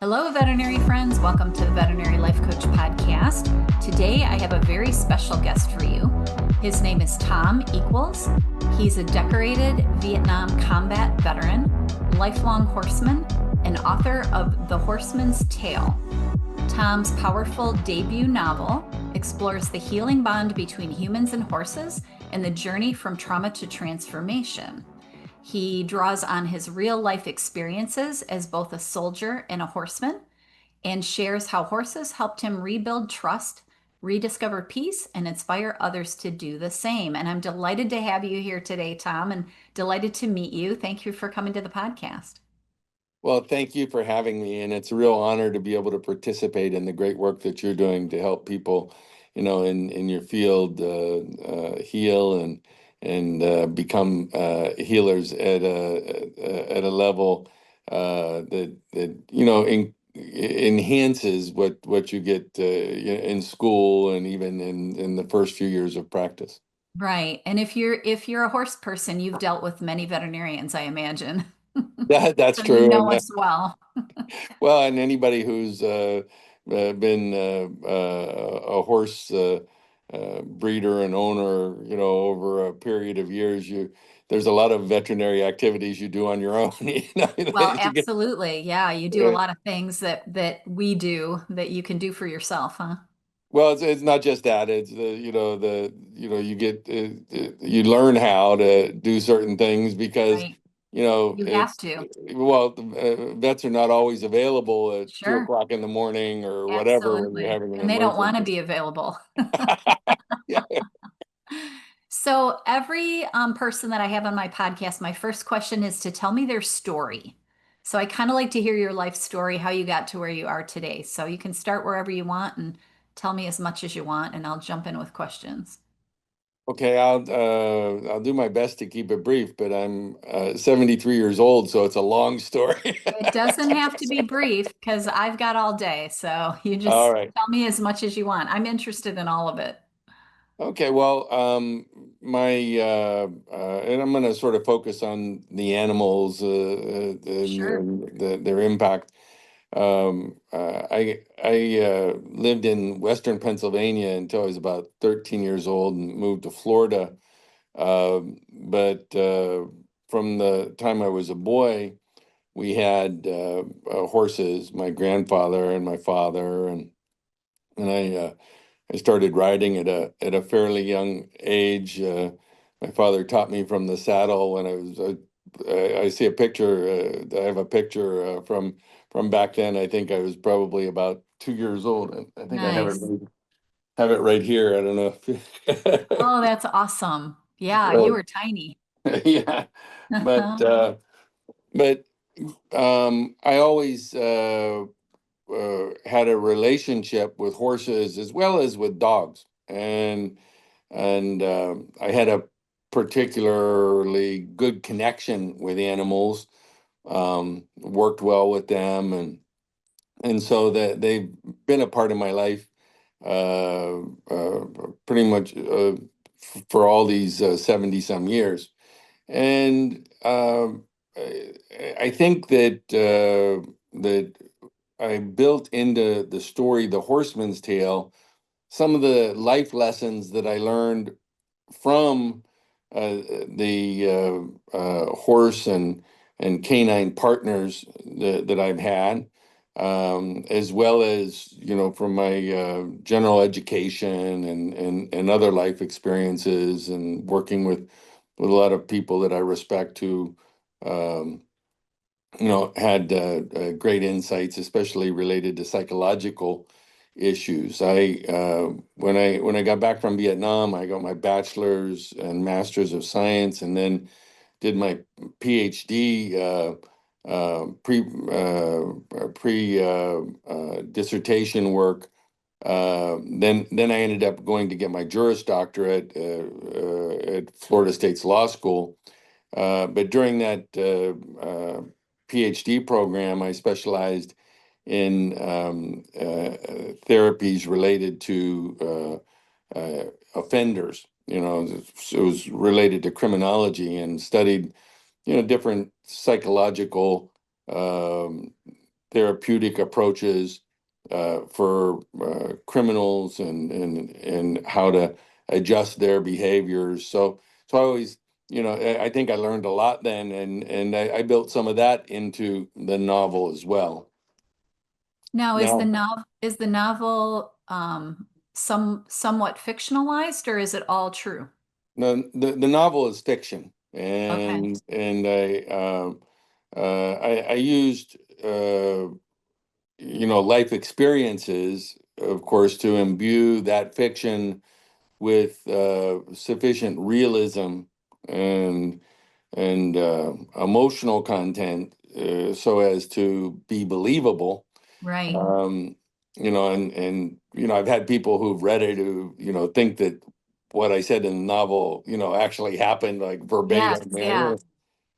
Hello, veterinary friends. Welcome to the Veterinary Life Coach Podcast. Today, I have a very special guest for you. His name is Tom Equels. He's a decorated Vietnam combat veteran, lifelong horseman, and author of The Horseman's Tale. Tom's powerful debut novel explores the healing bond between humans and horses and the journey from trauma to transformation. He draws on his real life experiences as both a soldier and a horseman and shares how horses helped him rebuild trust, rediscover peace, and inspire others to do the same. And I'm delighted to have you here today, Tom, and delighted to meet you. Thank you for coming to the podcast. Well, thank you for having me, and it's a real honor to be able to participate in the great work that you're doing to help people, in your field heal and become healers at a level that enhances what you get in school and even in the first few years of practice. Right. And if you're a horse person, you've dealt with many veterinarians, I imagine. That's So you true, know and us well. well, and anybody who's been a horse breeder and owner, over a period of years, there's a lot of veterinary activities you do on your own. Well, To get, absolutely. Yeah, you do a lot of things that we do that you can do for yourself, huh? well, it's not just that. It's you get you learn how to do certain things because Right. You have it's to. well, vets are not always available at two Sure. o'clock in the morning or whatever when you're Absolutely. having an And they don't want to emergency. be available. Yeah. So every person that I have on my podcast, my first question is to tell me their story. So I kind of like to hear your life story, how you got to where you are today. So you can start wherever you want and tell me as much as you want, and I'll jump in with questions. Okay, I'll do my best to keep it brief, but I'm 73 years old, so it's a long story. It doesn't have to be brief because I've got all day. So you All just right. tell me as much as you want. I'm interested in all of it. Okay, well, and I'm going to sort of focus on the animals Sure. and their impact. I lived in Western Pennsylvania until I was about 13 years old and moved to Florida. But from the time I was a boy, we had horses, my grandfather and my father, and I started riding at a fairly young age. My father taught me from the saddle when I was. I see a picture. I have a picture from back then. I think I was probably about 2 years old. I think I Nice. have it right here. I don't know if. Oh, that's awesome. Yeah, you Well, were tiny. yeah, but but I always had a relationship with horses as well as with dogs, and I had a particularly good connection with animals. Worked well with them, and so that they've been a part of my life pretty much for all these 70 some years. And I think that I built into the story, The Horseman's Tale, some of the life lessons that I learned from the horse and canine partners that I've had, as well as from my general education and other life experiences and working with a lot of people that I respect who had great insights, especially related to psychological issues. When I got back from Vietnam, I got my bachelor's and master's of science, and then did my PhD pre dissertation work. Then I ended up going to get my Juris Doctorate at Florida State's Law School. But during that PhD program, I specialized in therapies related to offenders. It was related to criminology and studied, different psychological therapeutic approaches for criminals and how to adjust their behaviors. So I always, I think I learned a lot then, and I built some of that into the novel as well. Now, Now, is the novel somewhat fictionalized, or is it all true? the novel is fiction, Okay. and I used life experiences, of course, to imbue that fiction with sufficient realism and emotional content, so as to be believable. Right. Um, I've had people who've read it who think that what I said in the novel actually happened, like Yes, verbatim. yeah.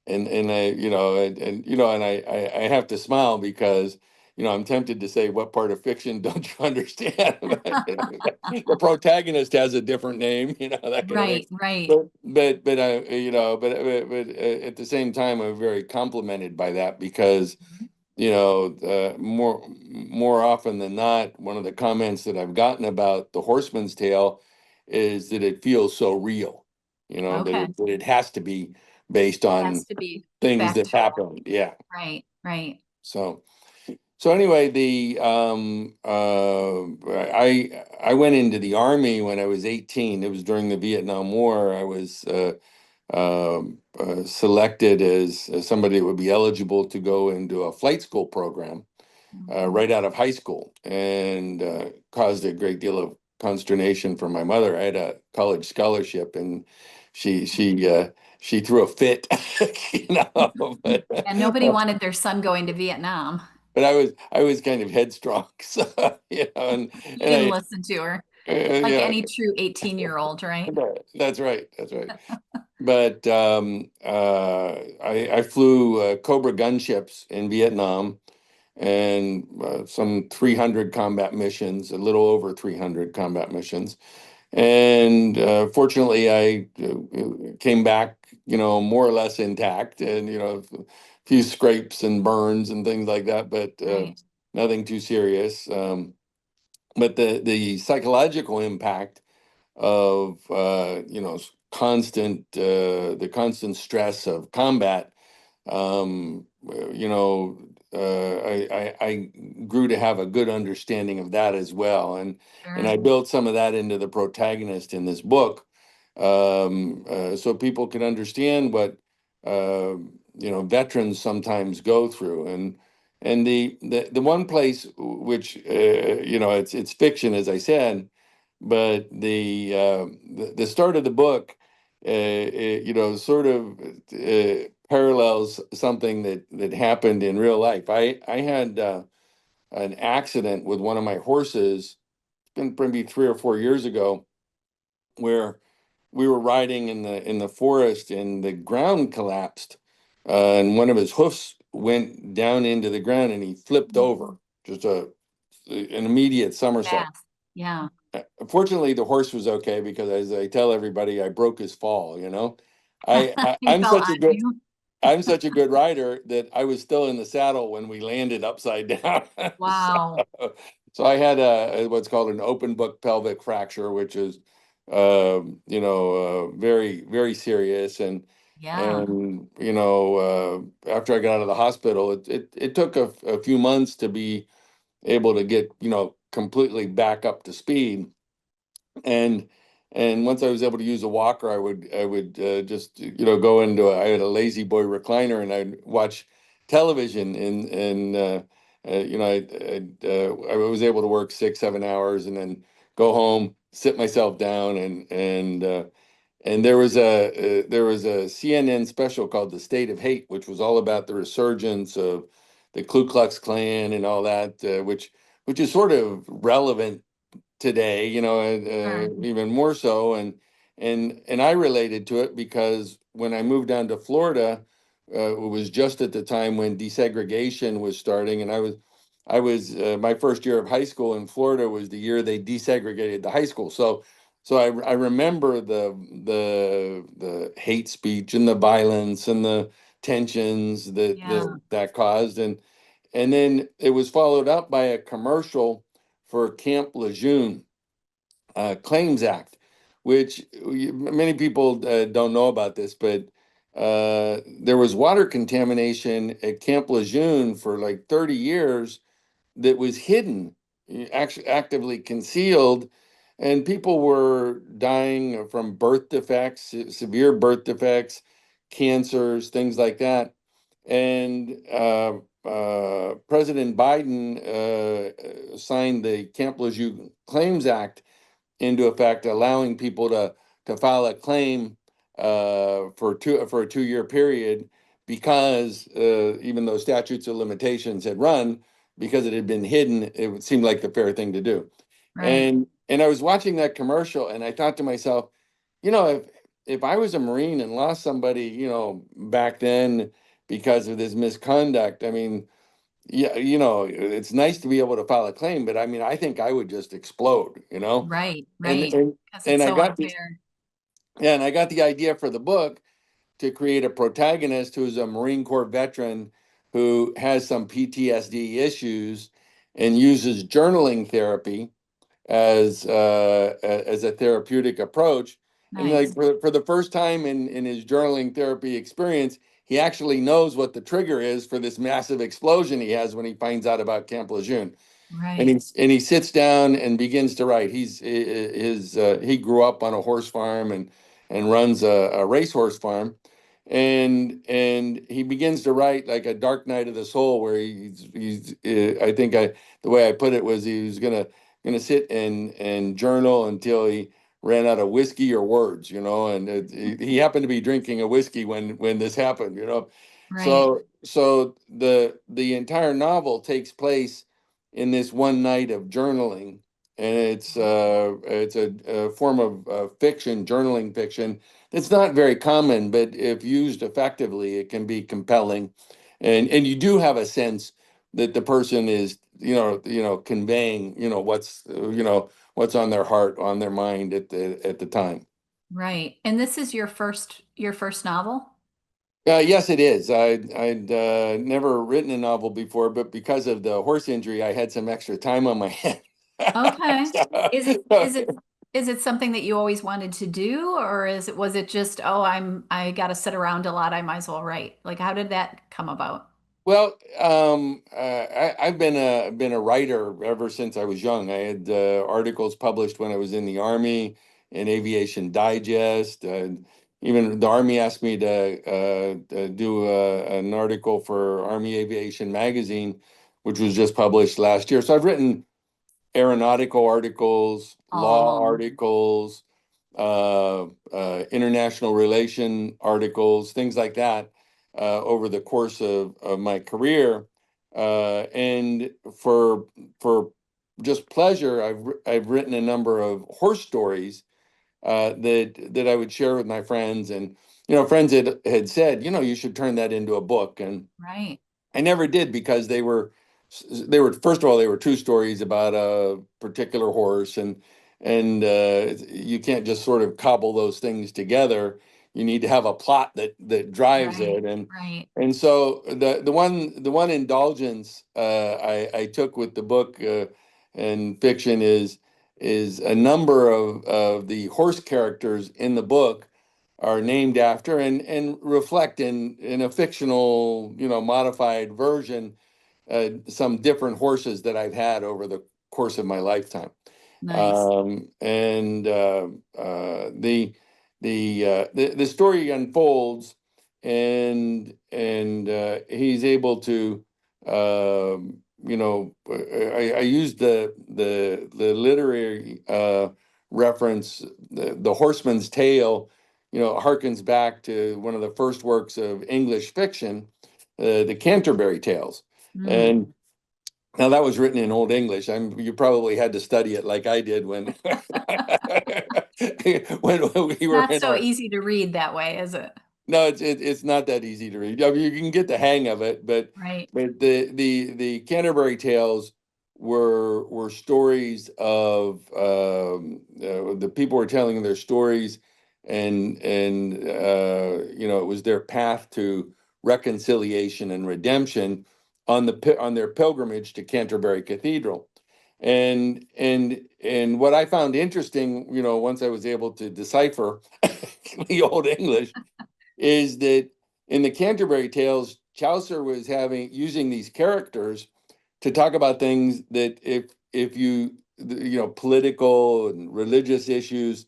And I, and I have to smile because I'm tempted to say, what part of fiction don't you understand? The protagonist has a different name, that kind of thing. Right, right. But at the same time, I'm very complimented by that because more often than not, one of the comments that I've gotten about the Horseman's Tale is that it feels so real, Okay. that it has to be based on Has to be things that factual. happened. Yeah. Right, right. So anyway, I went into the Army when I was 18. It was during the Vietnam War. I was selected as somebody that would be eligible to go into a flight school program Mhm. right out of high school, and caused a great deal of consternation for my mother. I had a college scholarship, and she threw a fit, you know. And nobody wanted their son going to Vietnam. But I was kind of headstrong, so You and didn't I listen to her, like yeah, any true 18-year-old, right? that's right, that's right. But I flew Cobra gunships in Vietnam, and some 300 combat missions, a little over 300 combat missions. And fortunately, I came back, more or less intact, and a few scrapes and burns and things like that, but Right. nothing too serious. But the psychological impact of the constant stress of combat, um, you know, I grew to have a good understanding of that as well, and I Sure. built some of that into the protagonist in this book, so people can understand what veterans sometimes go through, and the one place which it's fiction, as I said, but the start of the book sort of parallels something that happened in real life. I had an accident with one of my horses. It's been maybe 3 or 4 years ago, where we were riding in the forest, and the ground collapsed, and one of his hoofs went down into the ground, and he flipped over, just an immediate somersault. Fast. Yeah. Fortunately, the horse was okay, because, as I tell everybody, I broke his fall. I, I He I'm fell such a on good you. I'm such a good rider that I was still in the saddle when we landed upside down. so, Wow. so I had what's called an open book pelvic fracture, which is very, very serious. Yeah. And after I got out of the hospital, it took a few months to be able to get completely back up to speed. And and once I was able to use a walker, I would just go into I had a lazy boy recliner, and I'd watch television, I was able to work 6 7 hours, and then go home, sit myself down, and there was a CNN special called "The State of Hate," which was all about the resurgence of the Ku Klux Klan and all that, which is sort of relevant today, Sure. even more so. And I related to it because when I moved down to Florida, it was just at the time when desegregation was starting, and I was my first year of high school in Florida was the year they desegregated the high school. So I remember the hate speech and the violence and the tensions that Yeah. that caused, and then it was followed up by a commercial for Camp Lejeune Claims Act, which many people don't know about this, but there was water contamination at Camp Lejeune for like 30 years that was hidden, actually actively concealed, and people were dying from birth defects, severe birth defects, cancers, things like that. And President Biden signed the Camp Lejeune Claims Act into effect, allowing people to file a claim for a 2 year period because even though statutes of limitations had run, because it had been hidden, it would seem like the fair thing to do. Right. And I was watching that commercial, and I thought to myself, if I was a Marine and lost somebody, back then because of this misconduct, I mean, yeah, it's nice to be able to file a claim, but I mean, I think I would just explode. Right. And Right. and Because and it's I so got the unfair. yeah, and I got the idea for the book to create a protagonist who's a Marine Corps veteran who has some PTSD issues and uses journaling therapy as a therapeutic approach. And like Nice. for the first time in his journaling therapy experience, he actually knows what the trigger is for this massive explosion he has when he finds out about Camp Lejeune. And Right. he sits down and begins to write. He grew up on a horse farm and runs a racehorse farm, and he begins to write like a dark night of the soul, where he's I think the way I put it was he was gonna sit and journal until he ran out of whiskey or words. And he happened to be drinking a whiskey when this happened. Right. So the entire novel takes place in this one night of journaling, and it's a form of fiction, journaling fiction. It's not very common, but if used effectively, it can be compelling, and you do have a sense that the person is conveying what's on their heart, on their mind at the time. Right. And this is your first novel? Yes, it is. I'd never written a novel before, but because of the horse injury, I had some extra time on my hands. Okay. So- Is it so is it is it something that you always wanted to do, or was it just, oh, I got to sit around a lot, I might as well write? Like, how did that come about? Well, I've been a writer ever since I was young. I had articles published when I was in the Army, in Aviation Digest. Even the Army asked me to do an article for Army Aviation Magazine, which was just published last year. So I've written aeronautical articles, law Oh, articles, international relation articles, things like that, over the course of my career. And for just pleasure, I've written a number of horse stories that I would share with my friends, and friends had said, you should turn that into a book, and right. I never did because they were first of all, they were two stories about a particular horse, and you can't just sort of cobble those things together. You need to have a plot that drives Right. it, and Right. and so the one indulgence I took with the book and fiction is a number of the horse characters in the book are named after and reflect in a fictional, modified version, some different horses that I've had over the course of my lifetime. Nice. And the story unfolds, and he's able to, I used the literary reference, the Horseman's Tale, harkens back to one of the first works of English fiction, the Canterbury Tales. Mm. And now that was written in Old English. You probably had to study it like I did when when we were Not in so our. easy to read that way, is it? No, it's not that easy to read. I mean, you can get the hang of it, but Right. but the Canterbury Tales were stories of the people were telling their stories, and it was their path to reconciliation and redemption on their pilgrimage to Canterbury Cathedral. And what I found interesting, once I was able to decipher the Old English, is that in the Canterbury Tales, Chaucer was using these characters to talk about things that if you political and religious issues,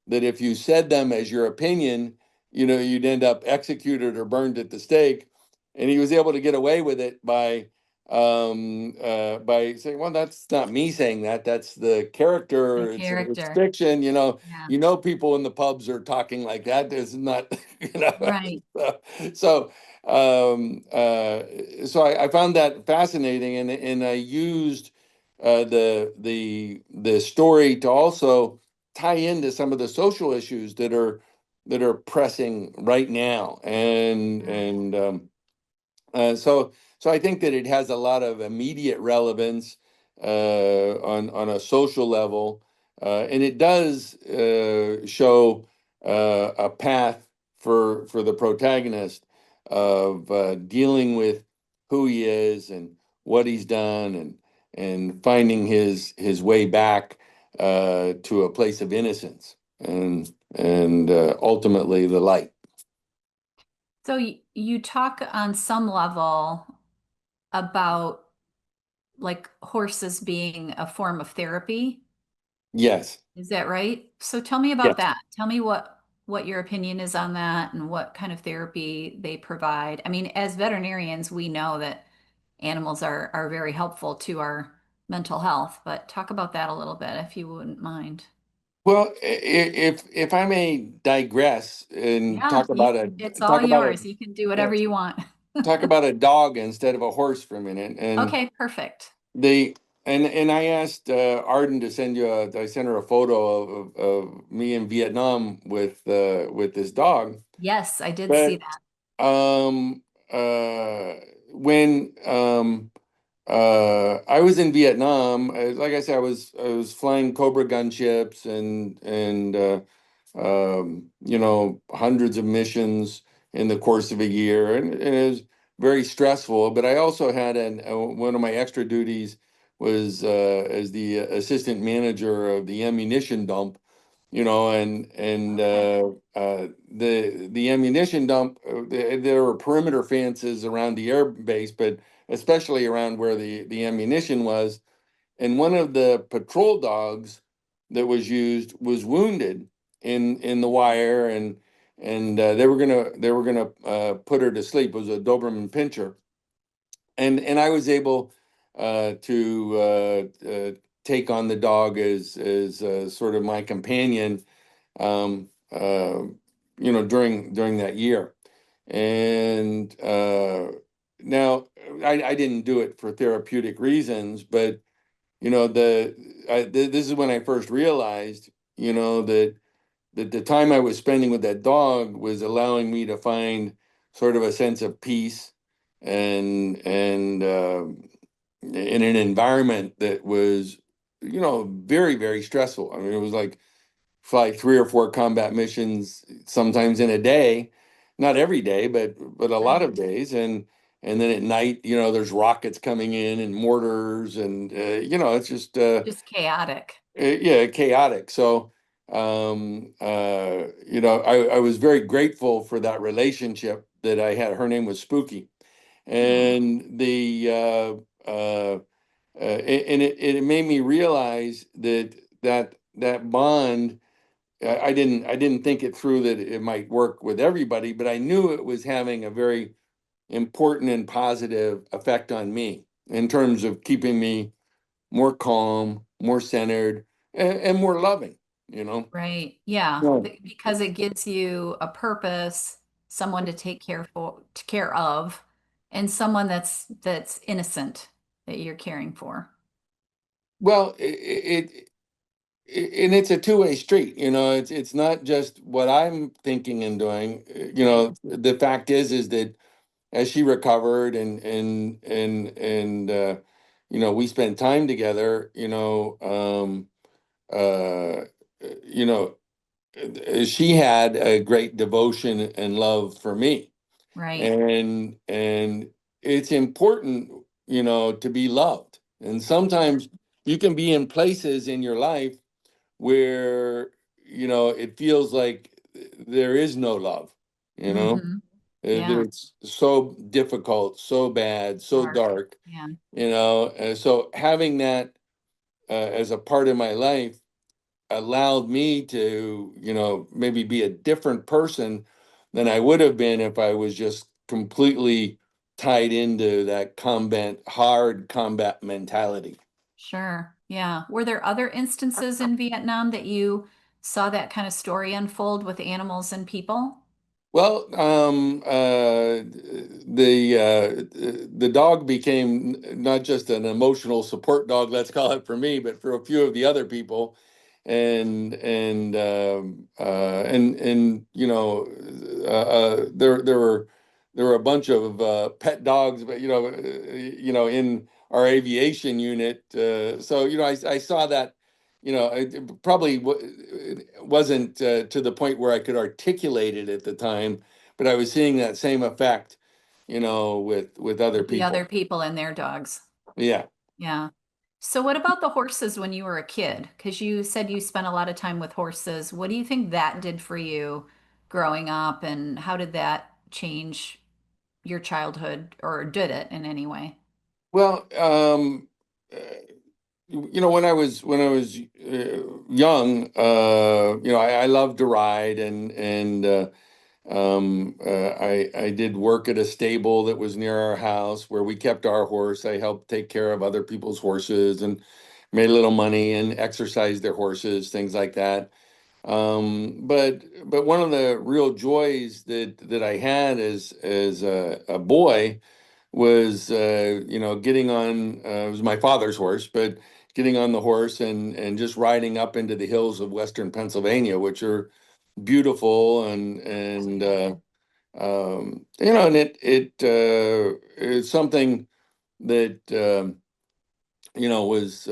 that if you said them as your opinion, you'd end up executed or burned at the stake. And he was able to get away with it by saying, well, that's not me saying that, that's the The character, it's character. fiction. Yeah. People in the pubs are talking like that. There's not, Right. so I found that fascinating, and I used the story to also tie into some of the social issues that are pressing right now, and so I think that it has a lot of immediate relevance on a social level, and it does show a path for the protagonist of dealing with who he is and what he's done, and finding his way back to a place of innocence, and ultimately the light. So you talk on some level about like horses being a form of therapy. Yes. Is that right? So tell me about Yes. that. Tell me what your opinion is on that and what kind of therapy they provide. I mean, as veterinarians, we know that animals are very helpful to our mental health, but talk about that a little bit if you wouldn't mind. Well, if I may digress and Yeah, it's all yours. You can do yeah, whatever you want. talk about a dog instead of a horse for a minute, and Okay, perfect. they and I asked Arden to send I sent her a photo of me in Vietnam with this dog, Yes, I did see but that. um when I was in Vietnam. Like I said, I was flying Cobra gunships and hundreds of missions in the course of a year, and it was very stressful. But I also had one of my extra duties was as the assistant manager of the ammunition dump. And Okay. the ammunition dump, there were perimeter fences around the air base, but especially around where the ammunition was. And one of the patrol dogs that was used was wounded in the wire, and they were gonna put her to sleep. It was a Doberman Pinscher, and I was able to take on the dog as sort of my companion, um, uh, during that year. And now I didn't do it for therapeutic reasons, but this is when I first realized, that the time I was spending with that dog was allowing me to find sort of a sense of peace, and in an environment that was, very, very stressful. I mean, it was like fly 3 or 4 combat missions, sometimes in a day, not every day, but a lot Right. of days, and then at night, there's rockets coming in and mortars, and it's just Just chaotic. yeah, chaotic. So I was very grateful for that relationship that I had. Her name was Spooky, Oh, and it made me realize that bond. I didn't think it through that it might work with everybody, but I knew it was having a very important and positive effect on me in terms of keeping me more calm, more centered, and more loving, you know. right. Yeah, Yeah. because it gives you a purpose, someone to take care of, and someone that's innocent that you're caring for. Well, and it's a two-way street, it's not just what I'm thinking and doing. Right. The fact is that as she recovered, and we spent time together, uh you know she had a great devotion and love for me, Right. and it's important, to be loved. And sometimes you can be in places in your life where, it feels like there is no love, you know? Mm-hmm. Yeah. It's so difficult, so bad, so Dark. dark, Yeah. So having that as a part of my life allowed me to, maybe be a different person than I would have been if I was just completely tied into that hard combat mentality. Sure. Yeah. Were there other instances in Vietnam that you saw that kind of story unfold with animals and people? Well, the dog became not just an emotional support dog, let's call it for me, but for a few of the other people, and there were a bunch of pet dogs, but in our aviation unit, so I saw that. It probably it wasn't to the point where I could articulate it at the time, but I was seeing that same effect, with other With the other people. people and their dogs. Yeah. Yeah. So what about the horses when you were a kid? Because you said you spent a lot of time with horses. What do you think that did for you growing up, and how did that change your childhood, or did it in any way? Well, uh, when I was young, I loved to ride, and I did work at a stable that was near our house where we kept our horse. I helped take care of other people's horses and made a little money and exercised their horses, things like that. But one of the real joys that I had as a boy was getting on, it was my father's horse, but getting on the horse and just riding up into the hills of Western Pennsylvania, which are beautiful, and it's something that was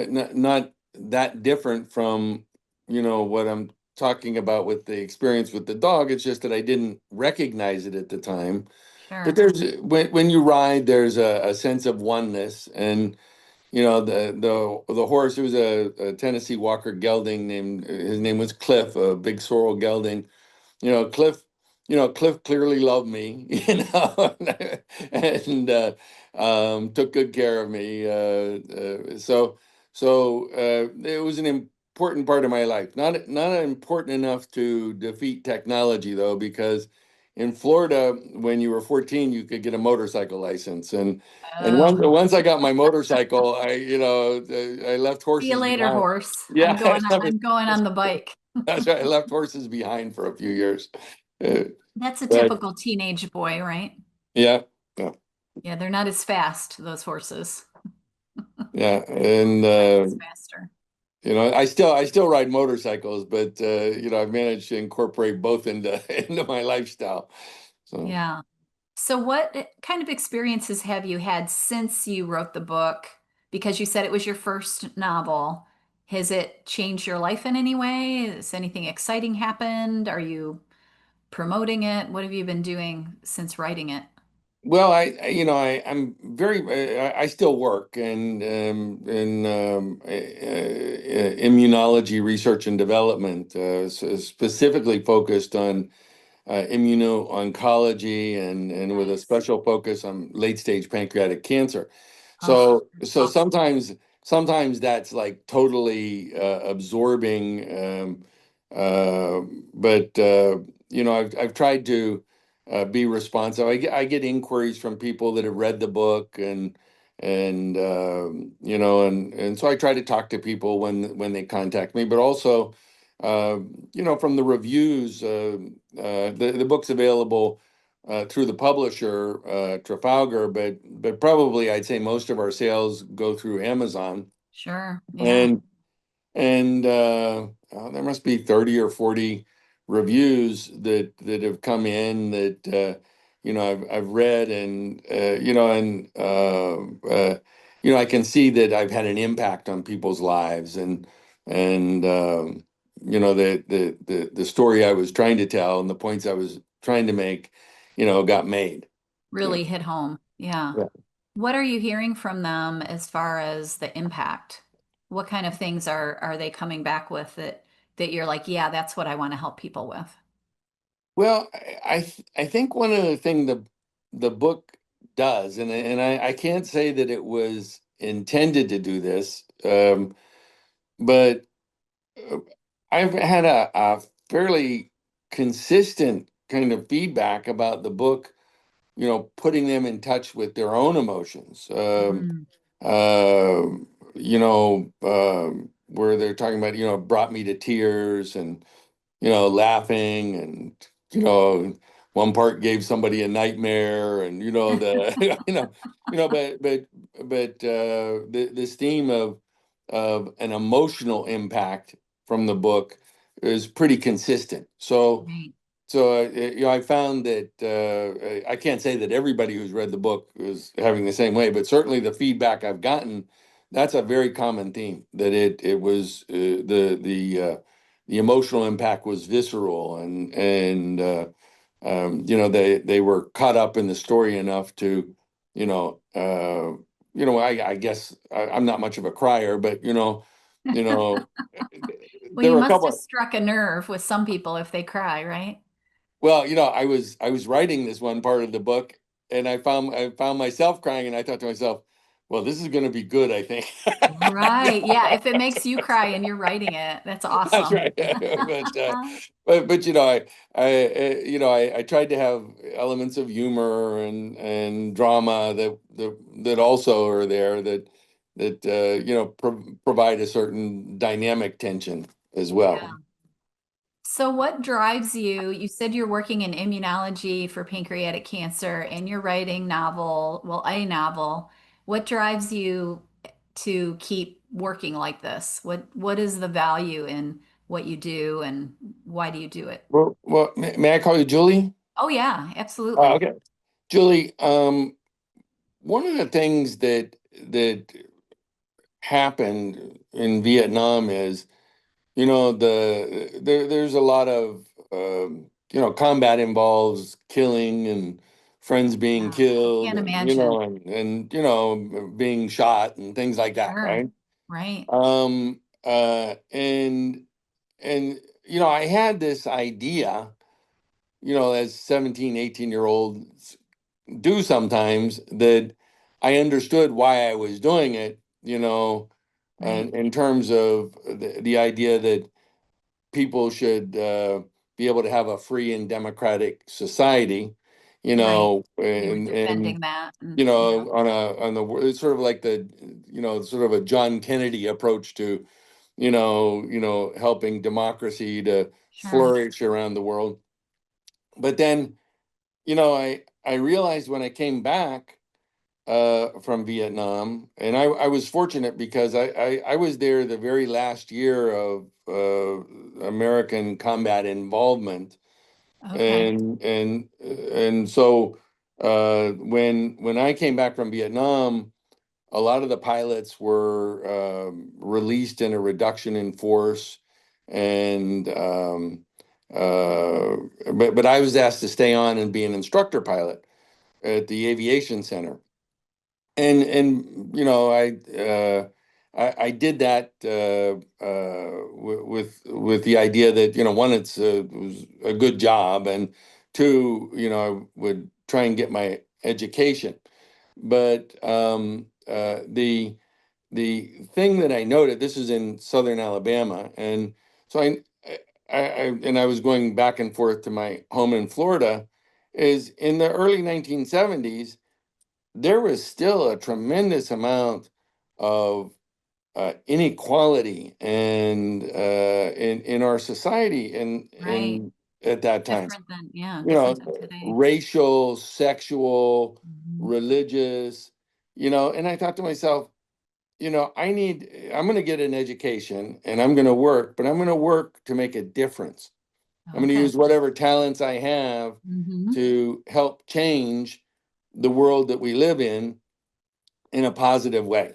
not that different from what I'm talking about with the experience with the dog. It's just that I didn't recognize it at the time. But Sure. there's when you ride, there's a sense of oneness, and the horse. It was a Tennessee Walker gelding named, his name was Cliff, a big sorrel gelding. Cliff, Cliff clearly loved me, and took good care of me. It was an important part of my life. Not important enough to defeat technology, though, because in Florida, when you were 14, you could get a motorcycle license, and Oh, once I got my motorcycle, I left see you horses later, behind. horse. Yeah, I'm going on the bike. that's right. I left horses behind for a few years. Uh, That's a but typical teenage boy, right? yeah, yeah, Yeah, they're not as fast, those horses. yeah. And Bicycle's faster. I still ride motorcycles, but I've managed to incorporate both into into my lifestyle. So, Yeah. So what kind of experiences have you had since you wrote the book? Because you said it was your first novel. Has it changed your life in any way? Has anything exciting happened? Are you promoting it? What have you been doing since writing it? well, I'm very, I still work in immunology research and development, specifically focused on immuno-oncology, and with a Nice. special focus on late-stage pancreatic cancer. Oh, So that's so awesome. sometimes that's like totally absorbing, uh, but I've tried to be responsive. I get inquiries from people that have read the book, and so I try to talk to people when they contact me, but also uh, from the reviews. The book's available through the publisher, Trafalgar, but probably I'd say most of our sales go through Amazon. Sure. Yeah. And there must be 30 or 40 reviews that have come in that I've read, and I can see that I've had an impact on people's lives, and the story I was trying to tell and the points I was trying to make got made. Yeah. Really hit home. Yeah. Yeah. What are you hearing from them as far as the impact? What kind of things are they coming back with that you're like, yeah, that's what I want to help people with? Well, I think one of the thing the book does, and I can't say that it was intended to do this, but uh, I've had a fairly consistent kind of feedback about the book, putting them in touch with their own emotions. Mm. Uh, where they're talking about, brought me to tears and laughing and one part gave somebody a nightmare and the this theme of an emotional impact from the book is pretty consistent. So Right. I found that I can't say that everybody who's read the book is having the same way, but certainly the feedback I've gotten, that's a very common theme. That it was the emotional impact was visceral, and they were caught up in the story enough to you know I guess I'm not much of a crier, but you know Well, there you were a must couple. have struck a nerve with some people if they cry, right? Well, I was writing this one part of the book, and I found myself crying, and I thought to myself, "Well, this is going to be good, I think." Right. Yeah. If it makes you cry and you're writing it, that's That's awesome. right. But I tried to have elements of humor and drama that also are there that provide a certain dynamic tension as well. Yeah. So, what drives you? You said you're working in immunology for pancreatic cancer and you're writing a novel. What drives you to keep working like this? What is the value in what you do and why do you do it? Well, may I call you Julie? Oh yeah, absolutely. Okay. Julie, one of the things that happened in Vietnam is, there's a lot of combat involves killing and friends being Yeah. killed Can't and imagine. being shot and things like that, Sure. right? Right. And I had this idea, as 17, 18-year olds do sometimes, that I understood why I was doing it, Right. and in terms of the idea that people should be able to have a free and democratic society, Right. You were and defending that and yeah, on the it's sort of like the sort of a John Kennedy approach to helping democracy to sure. flourish around the world. But then I realized when I came back from Vietnam, and I was fortunate because I was there the very last year of American combat involvement, Okay. and so when I came back from Vietnam, a lot of the pilots were released in a reduction in force, and uh, but I was asked to stay on and be an instructor pilot at the aviation center, and I did that with the idea that one, it was a good job, and two, I would try and get my education. But the thing that I noted, this is in southern Alabama, and so I was going back and forth to my home in Florida, is in the early 1970s there was still a tremendous amount of inequality and in our society Right. and at that time, Different than, yeah, you know different than today. racial, sexual, Mhm. religious, and I thought to myself, I'm going to get an education and I'm going to work, but I'm going to work to make a difference. I'm going to Okay. use whatever talents I have Hmm. to help change the world that we live in a positive way.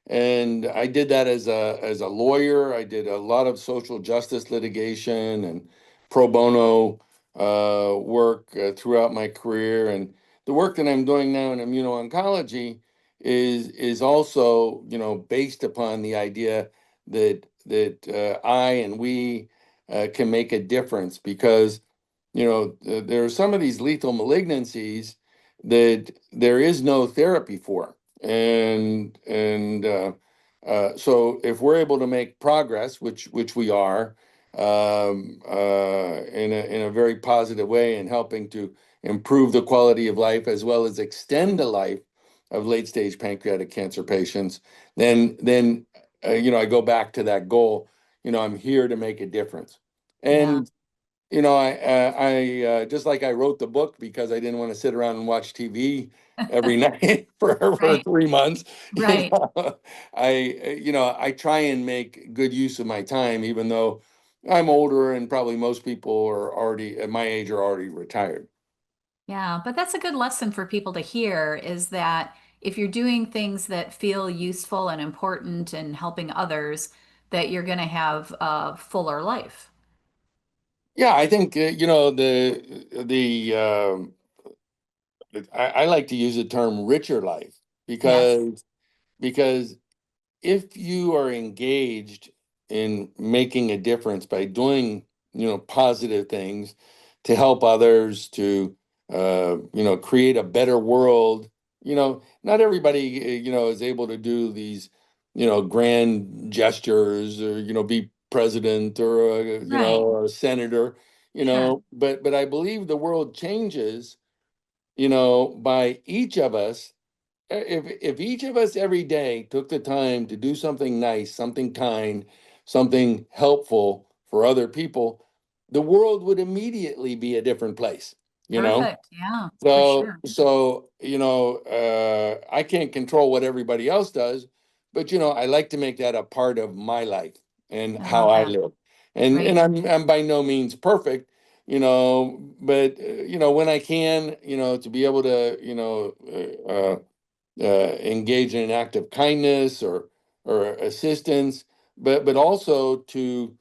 And I did that as a lawyer. I did a lot of social justice litigation and pro bono work throughout my career. And the work that I'm doing now in immuno-oncology is also, based upon the idea that I and we can make a difference, because there are some of these lethal malignancies that there is no therapy for. So if we're able to make progress, which we are, in a very positive way, in helping to improve the quality of life as well as extend the life of late stage pancreatic cancer patients, then I go back to that goal. I'm here to make a difference. Yeah. And just like I wrote the book because I didn't want to sit around and watch TV every night for Right. 3 months. Right. I try and make good use of my time, even though I'm older and probably most people are already at my age are already retired. Yeah, but that's a good lesson for people to hear is that if you're doing things that feel useful and important and helping others, that you're going to have a fuller life. Yeah, I think I like to use the term richer life, Yes. because if you are engaged in making a difference by doing positive things to help others, to create a better world. Not everybody is able to do these grand gestures, or be president, or Right. a senator. Sure. But I believe the world changes by each of us. If each of us every day took the time to do something nice, something kind, something helpful for other people, the world would immediately be a different place, you know? Perfect. Yeah, for So, sure. so, I can't control what everybody else does, but I like to make that a part of my life and I how love I that. live. And Right. I'm by no means perfect, but when I can, to be able to, engage in an act of kindness or assistance, but also to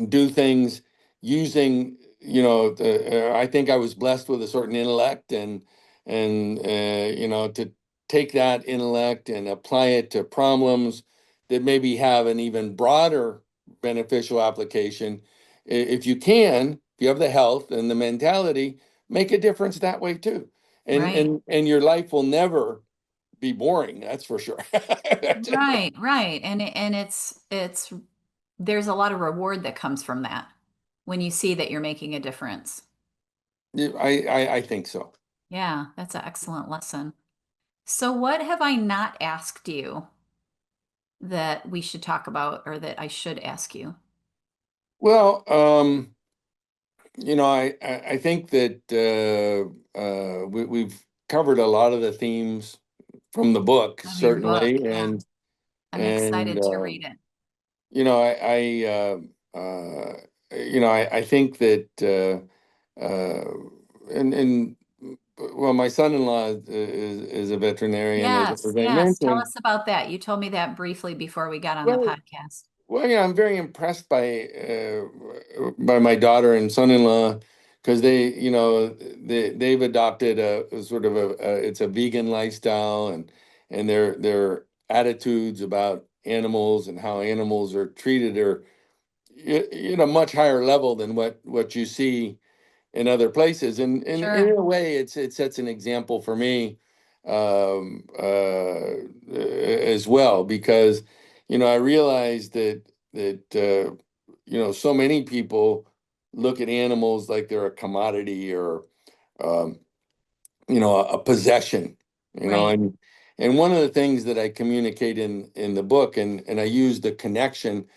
do things using I think I was blessed with a certain intellect, and to take that intellect and apply it to problems that maybe have an even broader beneficial application. If you can, if you have the health and the mentality, make a difference that way too, and Right. and and your life will never be boring, that's for sure. Right. Right. And it's there's a lot of reward that comes from that when you see that you're making a difference. I think so. Yeah, that's an excellent lesson. So what have I not asked you that we should talk about or that I should ask you? Well, I think that we've covered a lot of the themes from the book, Of your book. certainly, Yeah. I'm and excited to read it. you know, I think that and well, my son-in-law is a veterinarian, Yes, as I yes. Tell mentioned. us about that. You told me that briefly before we got on the Well, podcast. Well, yeah, I'm very impressed by my daughter and son-in-law, because they've adopted a sort of it's a vegan lifestyle, and their attitudes about animals and how animals are treated are much higher level than what you see in other places. And in Sure. a way, it sets an example for me, as well, because I realize that so many people look at animals like they're a commodity, or um, a possession. you know Right. and and one of the things that I communicate in the book, and I use the connection,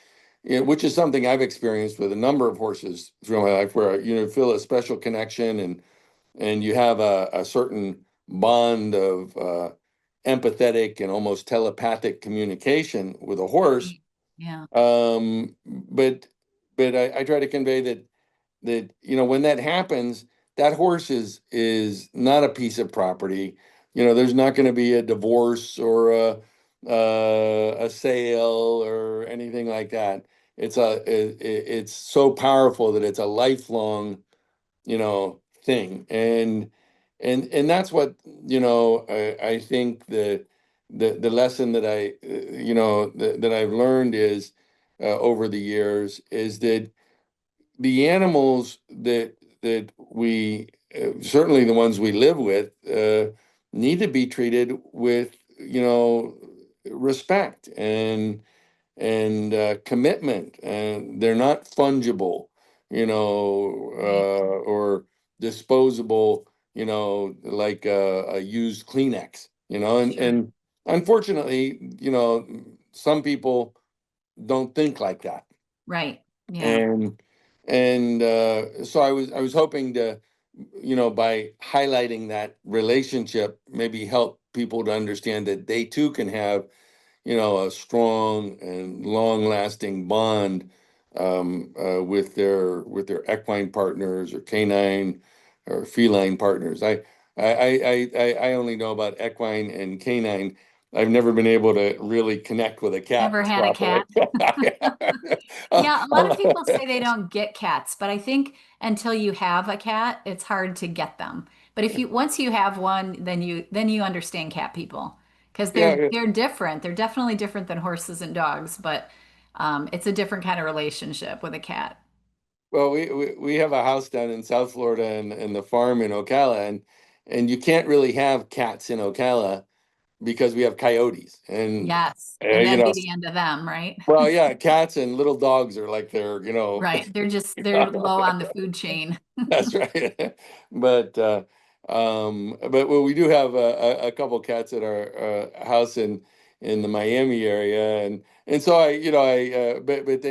which is something I've experienced with a number of horses through my life, where feel a special connection, and you have a certain bond of empathetic and almost telepathic communication with a horse. Right. Yeah. But I try to convey that when that happens, that horse is not a piece of property. There's not going to be a divorce, or a sale, or anything like that. It's so powerful that it's a lifelong thing. and that's what, I think the lesson that that I've learned is, over the years, is that the animals that we, certainly the ones we live with, need to be treated with, respect and commitment, and they're not fungible, Right. or disposable, like a used Kleenex, Sure. and unfortunately, some people don't think like that. Right. Yeah. And so I was hoping to, by highlighting that relationship, maybe help people to understand that they too can have, a strong and long-lasting bond, with their equine partners or canine or feline partners. I only know about equine and canine. I've never been able to really connect with a cat Never had a properly. cat. Yeah, a lot of people say they don't get cats, but I think until you have a cat, it's hard to get them. But if you once you have one, then you understand cat people because Yeah, they're different. They're definitely different than horses and dogs, but it's a different kind of relationship with a cat. well, we have a house down in South Florida and the farm in Ocala, and you can't really have cats in Ocala because we have coyotes, and Yes, and you that'd know, be the end of them, right? well, yeah, cats and little dogs are like Right. They're low on the food chain. that's right. But well, we do have a couple cats at our house in the Miami area, and so but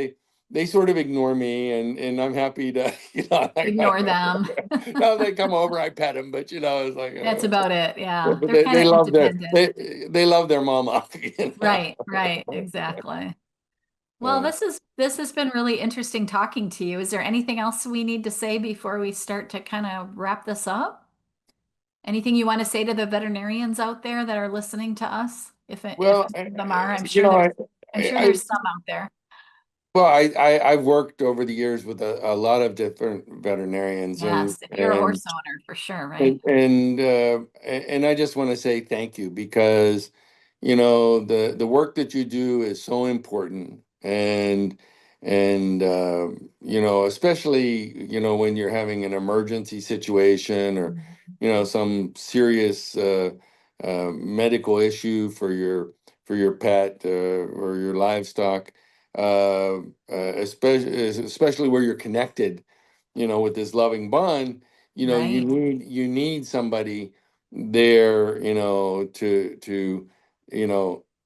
they sort of ignore me, and I'm happy to, Ignore them. no, they come over, I pet them, but it's like, That's about it. Yeah. but They're kind they of love independent. they love their mama, you know. Right, right, exactly. Well, Uh, this has been really interesting talking to you. Is there anything else we need to say before we start to kind of wrap this up? Anything you want to say to the veterinarians out there that are listening to us? If well, any of them are, you know, I'm sure I there's some out there. well, I've worked over the years with a lot of different veterinarians, Yes, you're a horse owner for sure, right? and I just want to say thank you, because the work that you do is so important, and especially when you're having an emergency situation, or Mhm. some serious medical issue for your pet, or your livestock, especially where you're connected, with this loving bond. You Right, need somebody there, to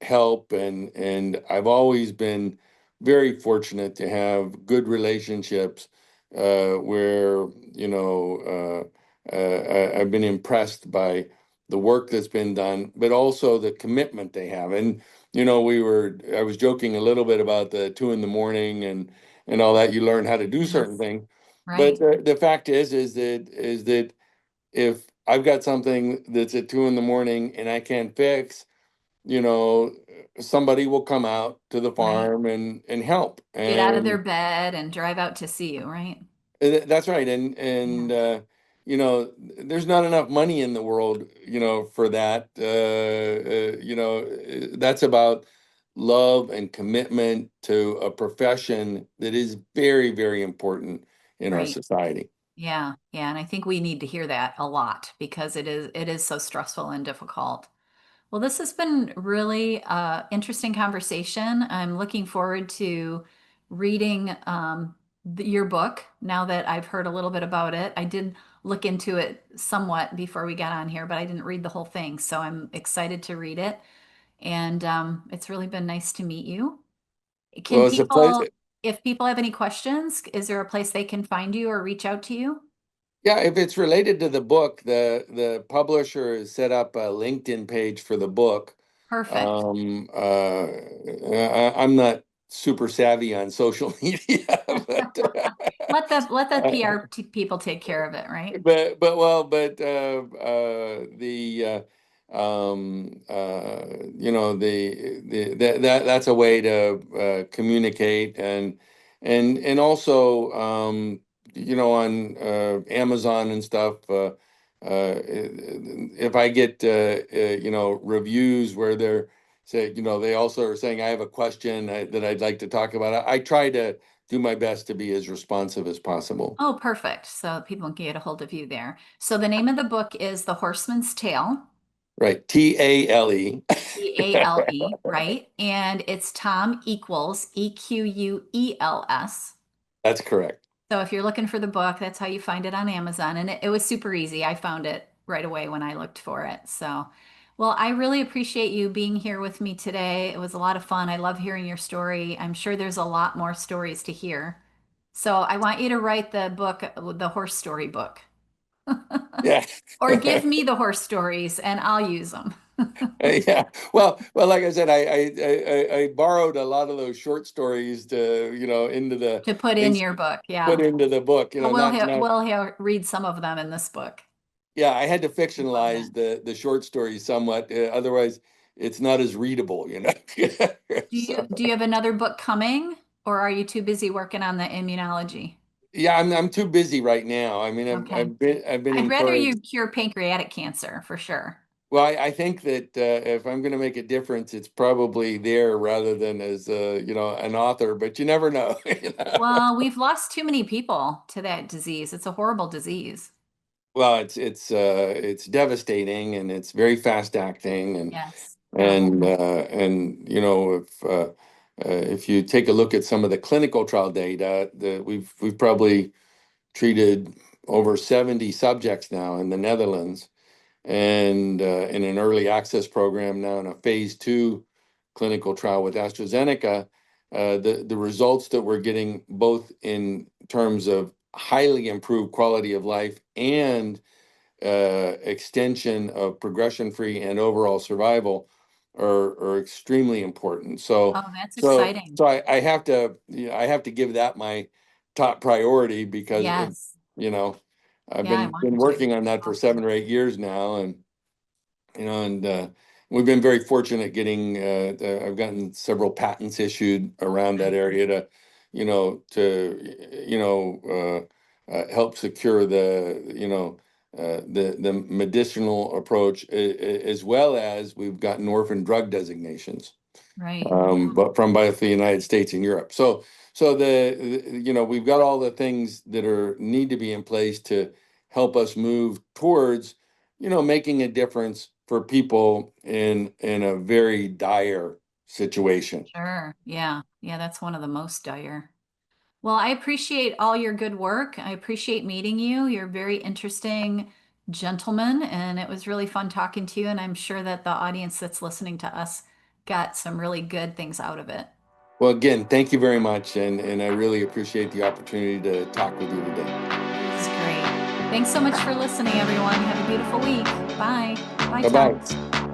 help, and I've always been very fortunate to have good relationships, where I've been impressed by the work that's been done, but also the commitment they have. And I was joking a little bit about the 2 in the morning and all that. You learn how to do certain yes, things, but right, the fact is that if I've got something that's at 2 in the morning and I can't fix, you know, somebody will come out to the right. farm and help. Get out of their And bed and drive out to see you, right? that's right. And Yeah, there's not enough money in the world, for that. That's about love and commitment to a profession that is very, very important in our right. society. Yeah, yeah, and I think we need to hear that a lot because it is so stressful and difficult. Well, this has been really interesting conversation. I'm looking forward to reading your book now that I've heard a little bit about it. I did look into it somewhat before we got on here, but I didn't read the whole thing. So I'm excited to read it. And it's really been nice to meet you. Can Well, it's a place. if people have any questions, is there a place they can find you or reach out to you? Yeah, if it's related to the book, the publisher has set up a LinkedIn page for the book. Perfect. I'm not super savvy on social media, but Let the uh, people take care of it, right? the that's a way to communicate, and also on Amazon and stuff. if I get reviews where they're say, they also are saying I have a question that I'd like to talk about. I try to do my best to be as responsive as possible. Oh, perfect. So people can get a hold of you there. So the name of the book is The Horseman's Tale, Right. Tale. Tale, right? And it's Tom Equels, Equels. That's correct. So if you're looking for the book, that's how you find it on Amazon. And it was super easy. I found it right away when I looked for it. So, well, I really appreciate you being here with me today. It was a lot of fun. I love hearing your story. I'm sure there's a lot more stories to hear. So I want you to write the book, the horse story book, Yeah. or give me the horse stories and I'll use them Yeah. Well, like I said, I borrowed a lot of those short stories to, into the to put in in, your book. put Yeah. into the book. Well, Not. read some of them in this book. Yeah, I had to Love that. fictionalize the short stories somewhat. Otherwise, it's not as readable. So Do you have another book coming, or are you too busy working on the immunology? yeah, I'm too busy right now. I mean, Okay. I've been I'd rather encouraged. you cure pancreatic cancer for sure. Well, I think that if I'm going to make a difference, it's probably there rather than as an author. But you never know. Well, we've lost too many people to that disease. It's a horrible disease. Well, it's devastating and it's very fast acting Yes. Yeah. and if you take a look at some of the clinical trial data, we've probably treated over 70 subjects now in the Netherlands, and in an early access program now in a phase 2 clinical trial with AstraZeneca. The results that we're getting, both in terms of highly improved quality of life and extension of progression-free and overall survival, are extremely important. Oh, that's exciting. So I have to give that my top priority because Yes. you know I've Yeah, I been want to. working on that for Awesome. 7 or 8 years now, and we've been very fortunate getting. I've gotten several patents issued around that Good. area to, help secure the medicinal approach, as well as we've gotten orphan drug designations, Right. but from both the United States and Europe. So we've got all the things that need to be in place to help us move towards, making a difference for people in a very dire situation. Sure. Yeah. Yeah, that's one of the most dire. Well, I appreciate all your good work. I appreciate meeting you. You're a very interesting gentleman, and it was really fun talking to you. And I'm sure that the audience that's listening to us got some really good things out of it. Well, again, thank you very much, and I really appreciate the opportunity to talk with you today. This is great. Thanks so much for listening, everyone. Have a beautiful week. Bye. Bye, Bye Tom. bye.